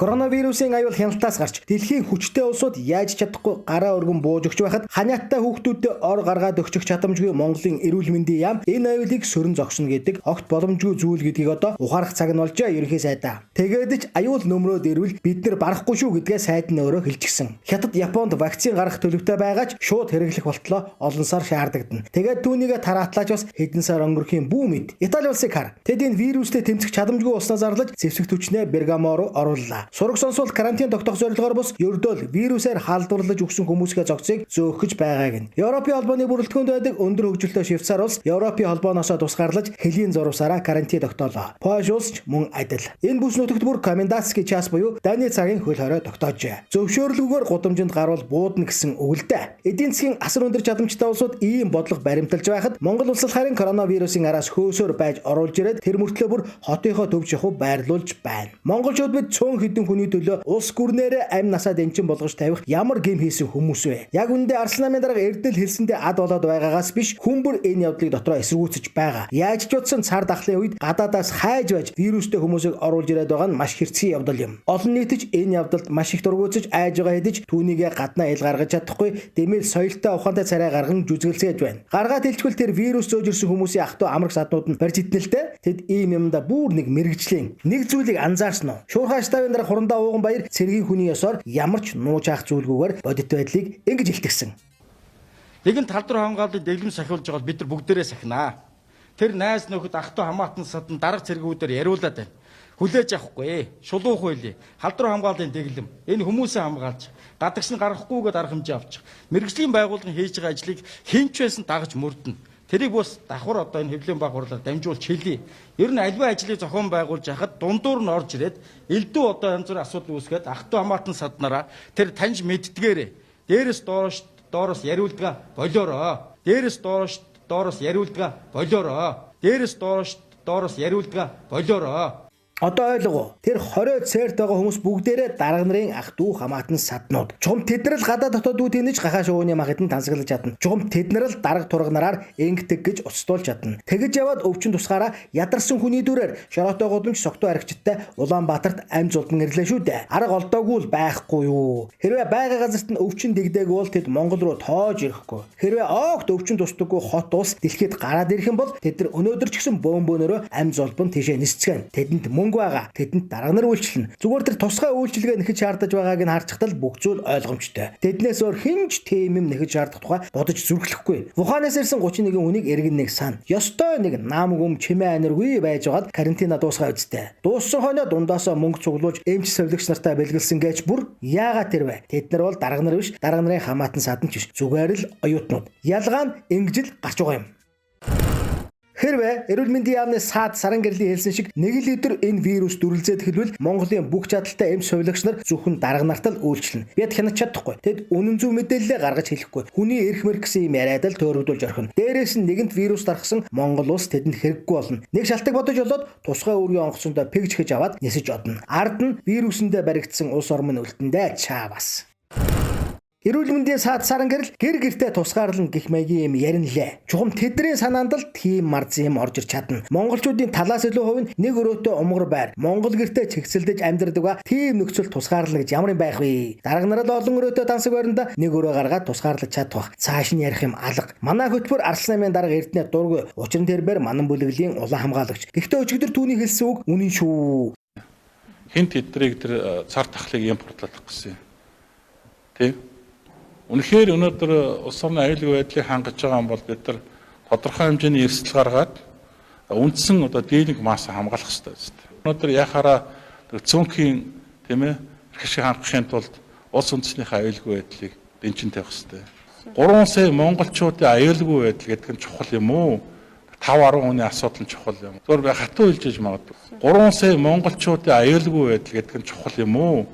Коронавирусын аюул хяналтаас гарч дэлхийн хүчтэй улсууд яаж чадахгүй гараа өргөн бууж өгч байхад ханиаттай хүүхдүүдэд ор гаргаад өгчих чадамжгүй Монголын эрүүл мэндийн яам энэ аюулыг сөрөн зогсно гэдэг огт боломжгүй зүйл гэдгийг одоо ухаарах цаг нь болжээ ерөнхий сайдаа. Тэгээд ч аюул нөмрөөд ирвэл бид нар барахгүй шүү гэдгээ сайд нь өөрөө хэлчихсэн. Хятад Японд вакцин гаргах төлөвтэй байгаач шууд хэрэглэх болтлоо олон сар шаардагдана. Тэгээд түүнийгээ тараатлаач бас хэдэн сар өнгөрөхийн бүү мэд. Итали улсыг хар. Тэд энэ вирустэй тэмцэх чадамжгүй уснаа зарлаж зэвсэг түвшнээ Бергамо руу орууллаа. Сураг сонсвол карантин тогтоох зорилгоор бус ердөө вирусаар халдварлаж өгсөн хүмүүсийн зогцыг зөөхөж байгааг нь. Европын холбооны бүрэлдэхүүнд байдаг өндөр хөгжилтэй Швейцар улс Европын холбооноос тусгаарлаж хэлийн зурвсараа карантин тогтоолоо. Польш улс ч мөн адил. Энэ бүс нутагт бүр комендантский час буюу дайны цагийн хөл хорой тогтоожээ. Зөвшөөрлөгөөр гудамжинд гарвал буудна гэсэн үг л дээ. Эдийн засгийн асар өндөр чадамжтай улсууд ийм бодлого баримталж байхад Монгол улс харин коронавирусын араас хөөсөөр байж оруулж ирээд тэр мөртлөө бүр хотынхоо төв жахуу байрлуулж байна. Монголчууд бид цөөн хэдэн хүний төлөө улс гүрнээрээ амь насаа дэнчин болгож тавих ямар гэм хийсэн хүмүүс вэ? Яг үндэ Арслан намын дарга Эрдэнэл хэлсэндээ ад болоод байгаагаас биш хүмбэр энэ явдлыг дотроо эсэргүүцэж байгаа. Яаж ч утсан цар дахлын үед гадаадаас хайж байж вирустэй хүмүүсийг оруулж ирээд байгаа нь маш хэрцгий явдал юм. Олон нийт ч энэ явдалд маш их дургуутж айж байгаа хэдиж түүнийгээ гаднаа ил гаргаж чадахгүй дэмэл соёлтой ухаантай царай гарган жүзгэлцээж байна. Гаргаад хэлчихвэл тэр вирус зөөж ирсэн хүмүүсийн ах トゥ амрах саднууд нь барьж иднэлтэй тэд ийм юмда бүр нэг мэрэгжлийн нэг зүйлийг анзаарсан уу? Шуурхай штабын дараа хурандаа ууган баяр цэргийн хүний ёсоор ямар ч нууж авах зүйлгүйгээр бодит байдлыг ингэж илтгэсэн. Нэгэн тал руу хамгааллыг дэглэм сахиулж байгаа бид нар бүгдээрээ сахинаа. Тэр найз нөхөд ах トゥ хамаатан садан дарга цэргүүдээр яриулаад байна. Хүлээж авахгүй, шулуух байлээ. Халдвар хамгааллын дэглэм. Энэ хүмүүсээ хамгаалж, гадагш нь гарахгүйгээд арга хэмжээ авчих. Мэргэжлийн байгууллагын хийж байгаа ажлыг хинч байсан дагаж мөрдөн. Тэрийг бас давхар одоо энэ хэвлэлийн байгууллагаар дамжуулж хэлье. Ер нь альва ажлыг зохион байгуулж яхад дундуур нь орж ирээд элдв одоо янз бүрийн асуудал үүсгээд ах トゥ хамаатан саднараа тэр таньж мэддгээрээ. Дээрээс доороос яриулдгаа болоороо. Дээрээс доороос яриулдгаа болоороо. Дээрээс доороос яриулдгаа болоороо. Одоо ойлгоо. Тэр 20 цэрт байгаа хүмүүс бүгдээрээ дарга нарын ах トゥ хамаатан саднууд. Чухам тэд нар л гадаад дотоод үтэнэж гахаа шууны махад нь тансаглаж чадна. Чухам тэд нар л дарга турганараар ингэдэг гэж уцтуулж чадна. Тэгэж яваад өвчин тусгаараа ядарсан хүний дүрээр шороотой гудамж согтуу аригчтай Улаанбаатарт амь зулдан ирлээ шүү дээ. Арга олдоогүй л байхгүй юу? Хэрвээ байга газарт нь өвчин дэгдээгүй бол тэд Монгол руу тоож ирэхгүй. Хэрвээ огт өвчин тусдаггүй хот улс дэлхийд гараад ирэх юм бол тэд нар өнөөдөр ч гэсэн бөөнбөөнөрөө амь зулбан тийшээ нисцгэн. Тэдэнд байгаа. Тэдэнд дарга нар үйлчлэнэ. Зүгээр тэр тусгай үйлчилгээ нэхэж шаардаж байгааг нь харчихтал бүх зүйл ойлгомжтой. Тэднээс өөр хинч тийм юм нэхэж шаардах тухай бодож зүрхлэхгүй. Вуханаас ирсэн 31 хүнийг эргэн нэг сан. Ёстой нэг нам гүм чимээ аниргүй байж байгаад карантина дуусгаа үсттэй. Дууссан хойно дундаасаа мөнгө цуглуулж эмч совлогч нартай бэлгэлсэн гэж бүр яагаад тэр вэ? Тэд нар бол дарга нар биш, дарга нарын хамаатан саданч биш. Зүгээр л оюутнууд. Ялгаа нь ингэж л гарч байгаа юм. Хэрвээ эрүүл мэндийн яамны саад саран гэрлийн хэлсэн шиг нэг л өдөр энэ вирус дүрлзээд хэлбэл Монголын бүх чадaltaй эмч совлогч нар зөвхөн дарга нартай л үйлчлэнэ. Бид хянаж чадахгүй. Тэд үнэн зөв мэдээлэлээ гаргаж хэлэхгүй. Хүний эрх мэрх гэсэн юм яриад л төөрөгдүүлж орхино. Дээрээс нь нэгэнт вирус дарахсан Монгол улс тэдэнд хэрэггүй болно. Нэг шалтгаан бодож олоод тусгай үүргийн онгоцондоо пэгж хийж аваад нисэж одно. Ард нь вирусэндээ баригдсан улс орн нь үлдэндээ чаавас. Эрүүл мэндийн саад саран гэрэл гэр гэртээ тусгаарлан гих маягийн юм яринлээ. Чухам тэдний санаанд л тийм марз юм орж ирч чадна. Монголчуудын талаас илүү хувь нь нэг өрөөтэй умгар байр. Монгол гэртээ чигсэлдэж амьдардаг ба тийм нөхцөл тусгаарлах гэж ямар юм байх вэ? Дарга нар л олон өрөөтэй тансаг байранда нэг өрөө гаргаад тусгаарлаж чадах. Цааш нь ярих юм алга. Манай хөтөлбөр Арслан намын дарга Эрдэнэ дургүй. Учир нь тэрээр манан бүлэглэлийн улаан хамгаалагч. Гэхдээ өчигдөр түүний хэлсэн үг үнэн шүү. Хинт тэдрийг тэр цар тахлыг импортлох гэсэн. Тийм. Үнэхээр өнөөдөр улс орны аюулгүй байдлыг хангаж байгаа юм бол бид нар тодорхой хэмжээний эрсдэл гаргаад үндсэн одоо дийлэнх масса хамгаалах хэрэгтэй байна. Өнөөдөр яхаараа цөөнхийн тийм ээ хэрхшиг хангахын тулд улс үндэснийхээ аюулгүй байдлыг дэнчин тавих хэрэгтэй. 3 сая монголчуудын аюулгүй байдал гэдэг нь чухал юм уу? 5-10 хүний асуудал нь чухал юм. Зөвхөн би хатуу хэлж магадгүй. 3 сая монголчуудын аюулгүй байдал гэдэг нь чухал юм уу?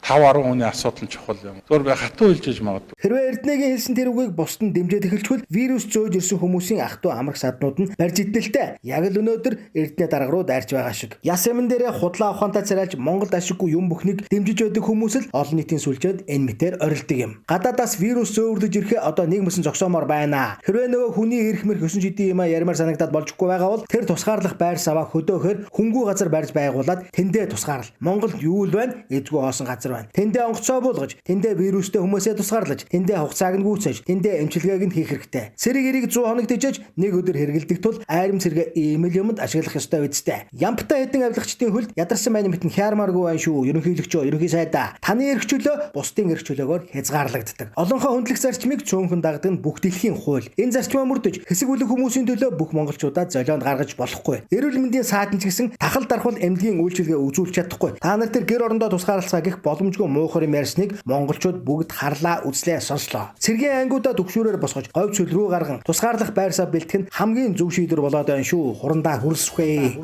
5-10 хүний асуудал нь чухал юм. Зүгээр хатуу хэлжээж магадгүй. Хэрвээ Эрдэнэгийн хэлсэн тэр үгийг бусд нь дэмжиж эхэлчихвэл вирус зөөж ирсэн хүмүүсийн ах トゥ амрах саднууд нь барьж идэлтэй. Яг л өнөөдөр Эрдэнэ дарга руу дайрч байгаа шиг. Яс яман дээрээ худлаа ухаантай царайлж Монголд ашиггүй юм бүхнийг дэмжиж байдаг хүмүүс л олон нийтийн сүлжээд энэ мэтээр орилдог юм. Гадаадаас вирус зөөрлөж ирэхээ одоо нийгмэсэн зогсоомоор байна. Хэрвээ нөгөө хүний эрх мэрх 9 жилийн юм ярмаар санагдаад болжгүй байгаа бол тэр тусгаарлах байр саваа хөдөөхөр хөнгүү газар барьж байгуулад тэндээ тусгаарлал. Монголд юу л байна? Эзгүй хоосон газар байна. Тэндээ онгоцоо буулгаж, тэндээ вирустэй хүмүүсээ тусгаарлаж, тэндээ хугацааг нь гүйцээж, тэндээ эмчилгээг нь хийх хэрэгтэй. Цэрэг эрийг 100 хоног дижээж нэг өдөр хэрэгэлдэг тул айрам цэргээ ийм л юмд ашиглах ёстой үсттэй. Ямптай хэдэн авилгачдын хөлд ядарсан байна мэтэн хяармааргүй байна шүү. Ерөнхийлөгчөө, ерөнхий сайдаа. Таны эрх чөлөө бусдын эрх чөлөөгөөр хязгаарлагддаг. Олонхоо хөндлөх зарчмыг цөөнхөн дагдаг нь бүх дэлхийн хууль. Энэ зарчмаа мөрдөж хэсэг бүлэг хүмүүсийн төлөө бүх монголчуудаа золионд гаргаж болохгүй. Эрүүл мэндийн сайдын ч гэсэн тахал дархвал эмнэлгийн үйлчилгээ үзүүлж чадахгүй. Та нар тэр гэр орондоо тусгаарлацгаа гэх боломжгүй муухай юм ярьсныг монголчууд бүгд харлаа, үзлээ, сонслоо. Цэргийн ангиудаа төгшүүрээр босгож, говь цөл рүү гарган тусгаарлах байр сав бэлтгэх нь хамгийн зөв шийдвэр болоод байна шүү. Хурандаа хүрсвэ.